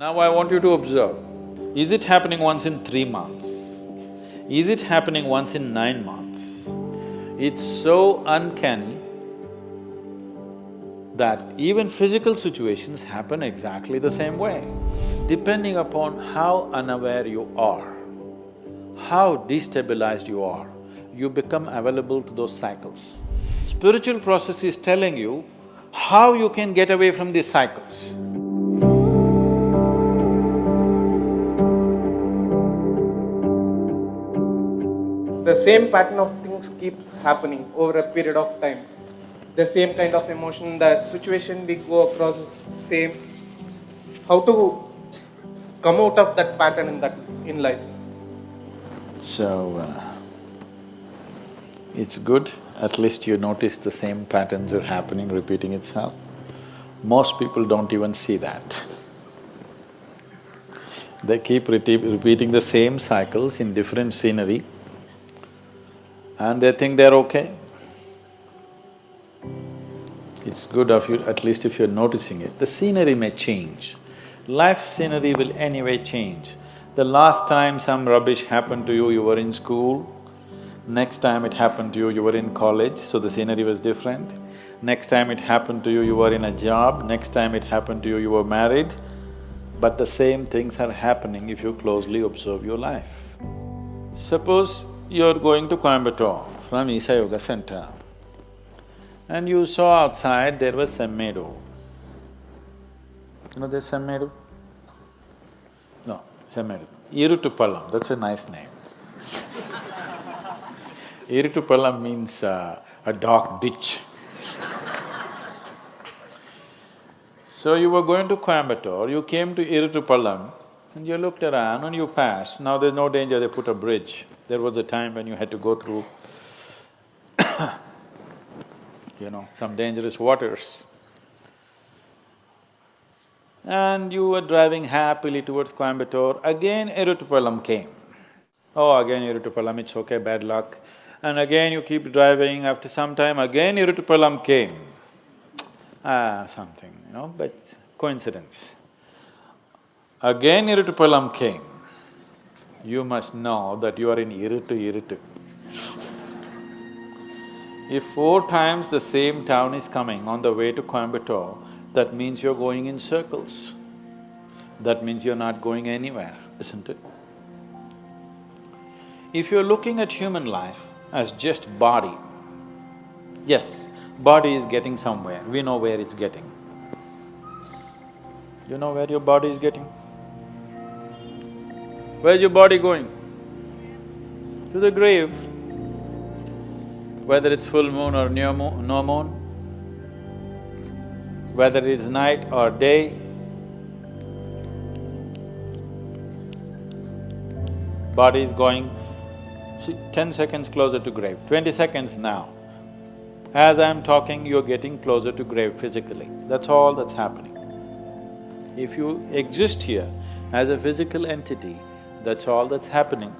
Now I want you to observe, is it happening once in 3 months? Is it happening once in 9 months? It's so uncanny that even physical situations happen exactly the same way. Depending upon how unaware you are, how destabilized you become available to those cycles. Spiritual process is telling you how you can get away from these cycles. The same pattern of things keep happening over a period of time. The same kind of emotion, the situation we go across is same. How to come out of that pattern in life? So, it's good, at least you notice the same patterns are happening, repeating itself. Most people don't even see that. They keep repeating the same cycles in different scenery and they think they're okay. It's good of you, at least if you're noticing it. The scenery may change. Life scenery will anyway change. The last time some rubbish happened to you were in school. Next time it happened to you were in college, so the scenery was different. Next time it happened to you were in a job. Next time it happened to you were married. But the same things are happening if you closely observe your life. Suppose you're going to Coimbatore from Isa Yoga Center and you saw outside there was a meadow. You know there's some meadow? No, Semmedu. Irutupallam, that's a nice name. Irutupallam means a dark ditch. So you were going to Coimbatore, you came to Irutupallam and you looked around and you passed. Now there's no danger, they put a bridge. There was a time when you had to go through some dangerous waters. And you were driving happily towards Coimbatore, again Irutupallam came. Oh, again Irutupallam, it's okay, bad luck. And again you keep driving, after some time again Irutupallam came. Something, but coincidence. Again Irutupallam came. You must know that you are in Irutu. If 4 times the same town is coming on the way to Coimbatore, that means you're going in circles. That means you're not going anywhere, isn't it? If you're looking at human life as just body, yes, body is getting somewhere, we know where it's getting. You know where your body is getting? Where's your body going? To the grave. Whether it's full moon or no moon, whether it's night or day, body is going, 10 seconds closer to grave, 20 seconds now. As I'm talking, you're getting closer to grave physically, that's all that's happening. If you exist here as a physical entity, that's all that's happening.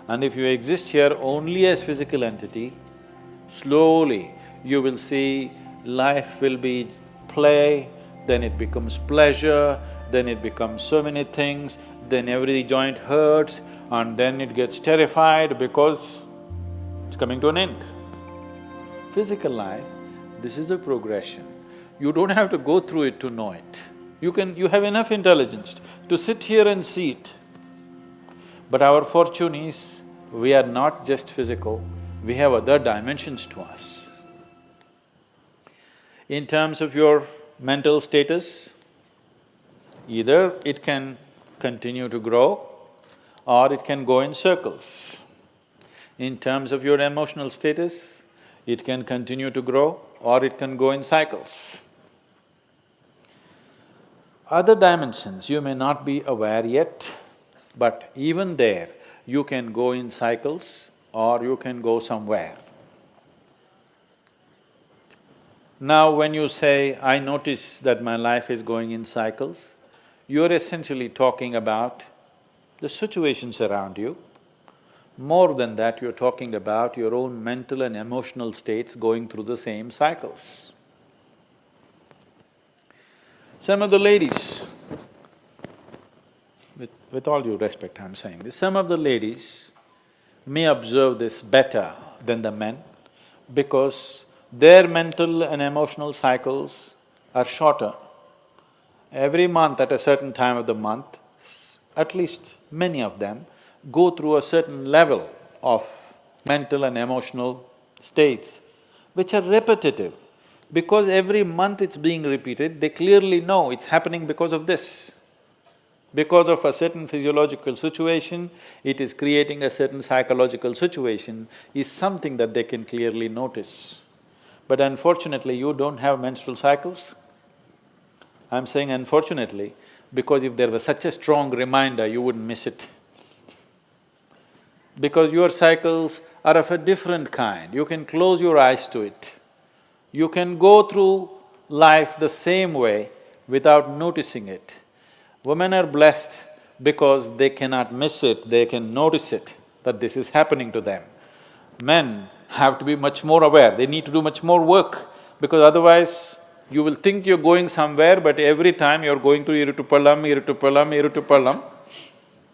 And if you exist here only as physical entity, slowly you will see life will be play, then it becomes pleasure, then it becomes so many things, then every joint hurts, and then it gets terrified because it's coming to an end. Physical life, this is a progression. You don't have to go through it to know it. You have enough intelligence to sit here and see it. But our fortune is, we are not just physical, we have other dimensions to us. In terms of your mental status, either it can continue to grow or it can go in circles. In terms of your emotional status, it can continue to grow or it can go in cycles. Other dimensions you may not be aware yet, but even there, you can go in cycles or you can go somewhere. Now when you say, I notice that my life is going in cycles, you're essentially talking about the situations around you. More than that, you're talking about your own mental and emotional states going through the same cycles. Some of the ladies, with all due respect I'm saying this, some of the ladies may observe this better than the men because their mental and emotional cycles are shorter. Every month at a certain time of the month, at least many of them go through a certain level of mental and emotional states which are repetitive. Because every month it's being repeated, they clearly know it's happening because of this. Because of a certain physiological situation, it is creating a certain psychological situation, is something that they can clearly notice. But unfortunately, you don't have menstrual cycles. I'm saying unfortunately, because if there was such a strong reminder, you wouldn't miss it. Because your cycles are of a different kind, you can close your eyes to it. You can go through life the same way without noticing it. Women are blessed because they cannot miss it, they can notice it, that this is happening to them. Men have to be much more aware, they need to do much more work, because otherwise you will think you're going somewhere, but every time you're going to Iritupalam,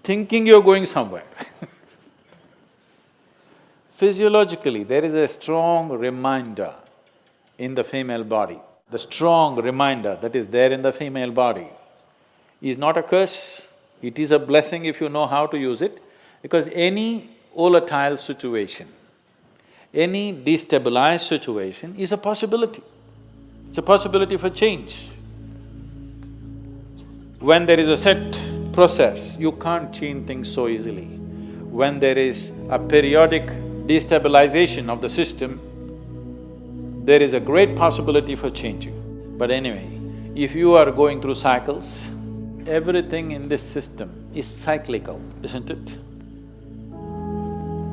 thinking you're going somewhere. Physiologically, there is a strong reminder in the female body. The strong reminder that is there in the female body is not a curse, it is a blessing if you know how to use it, because any volatile situation, any destabilized situation is a possibility. It's a possibility for change. When there is a set process, you can't change things so easily. When there is a periodic destabilization of the system, there is a great possibility for changing. But anyway, if you are going through cycles, everything in this system is cyclical, isn't it?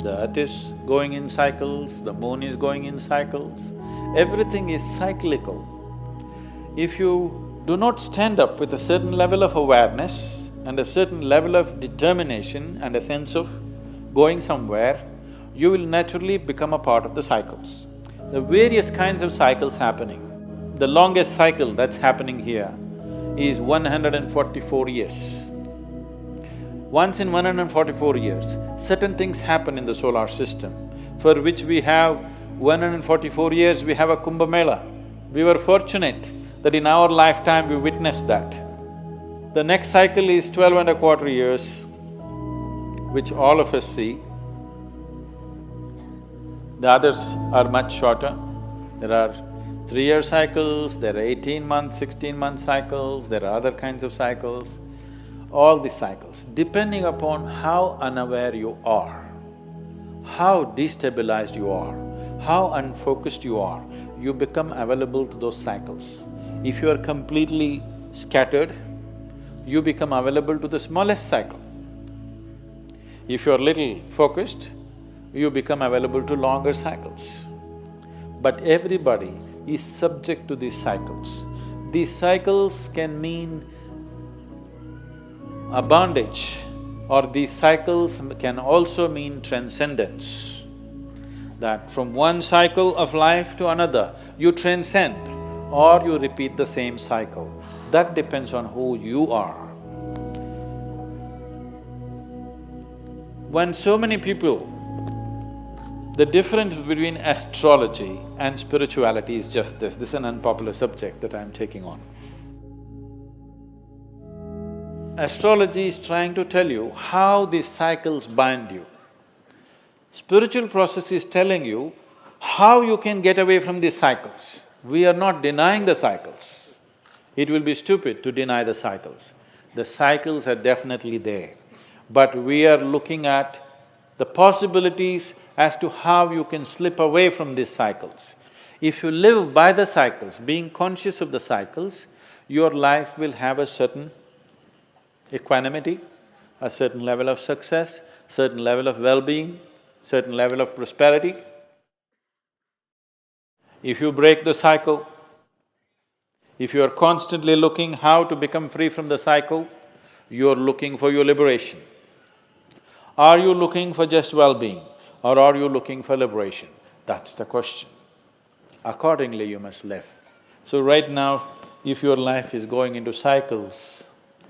The earth is going in cycles, the moon is going in cycles, everything is cyclical. If you do not stand up with a certain level of awareness and a certain level of determination and a sense of going somewhere, you will naturally become a part of the cycles. The various kinds of cycles happening. The longest cycle that's happening here is 144 years. Once in 144 years, certain things happen in the solar system for which we have 144 years, we have a Kumbh Mela. We were fortunate that in our lifetime we witnessed that. The next cycle is 12 and a quarter years, which all of us see. The others are much shorter. There are 3-year cycles, there are 18-month, 16-month cycles, there are other kinds of cycles. All these cycles, depending upon how unaware you are, how destabilized you are, how unfocused you are, you become available to those cycles. If you are completely scattered, you become available to the smallest cycle. If you are little focused, you become available to longer cycles. But everybody is subject to these cycles. These cycles can mean a bondage, or these cycles can also mean transcendence. That from one cycle of life to another, you transcend or you repeat the same cycle. That depends on who you are. When so many people… The difference between astrology and spirituality is just this. This is an unpopular subject that I'm taking on. Astrology is trying to tell you how these cycles bind you. Spiritual process is telling you how you can get away from these cycles. We are not denying the cycles. It will be stupid to deny the cycles. The cycles are definitely there, but we are looking at the possibilities as to how you can slip away from these cycles. If you live by the cycles, being conscious of the cycles, your life will have a certain equanimity, a certain level of success, certain level of well-being, certain level of prosperity. If you break the cycle, if you are constantly looking how to become free from the cycle, you are looking for your liberation. Are you looking for just well-being or are you looking for liberation? That's the question. Accordingly you must live. So right now, if your life is going into cycles,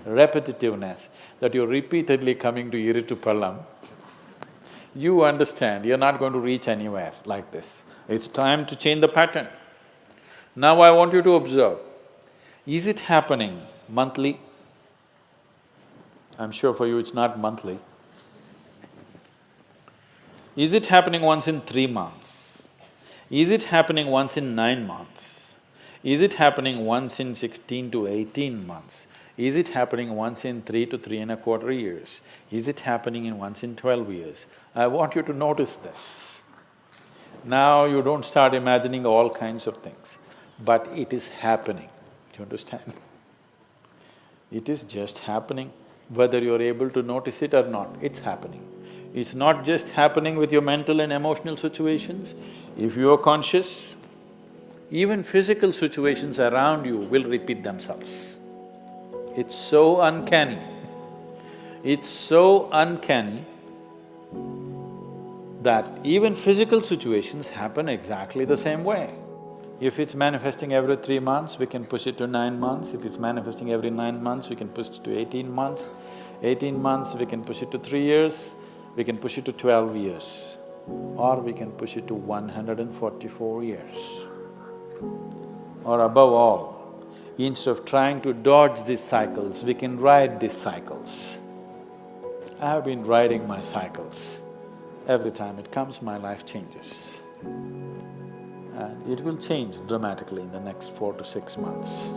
repetitiveness, that you're repeatedly coming to Iritupalam, you understand you're not going to reach anywhere like this. It's time to change the pattern. Now I want you to observe, is it happening monthly? I'm sure for you it's not monthly. Is it happening once in 3 months? Is it happening once in 9 months? Is it happening once in 16 to 18 months? Is it happening once in 3 to 3.25 years? Is it happening in once in 12 years? I want you to notice this. Now you don't start imagining all kinds of things, but it is happening. Do you understand? It is just happening, whether you're able to notice it or not, it's happening. It's not just happening with your mental and emotional situations. If you are conscious, even physical situations around you will repeat themselves. It's so uncanny. It's so uncanny that even physical situations happen exactly the same way. If it's manifesting every 3 months, we can push it to 9 months. If it's manifesting every 9 months, we can push it to 18 months. 18 months, we can push it to 3 years. We can push it to 12 years. Or we can push it to 144 years. Or above all, instead of trying to dodge these cycles, we can ride these cycles. I have been riding my cycles. Every time it comes, my life changes. And it will change dramatically in the next 4 to 6 months.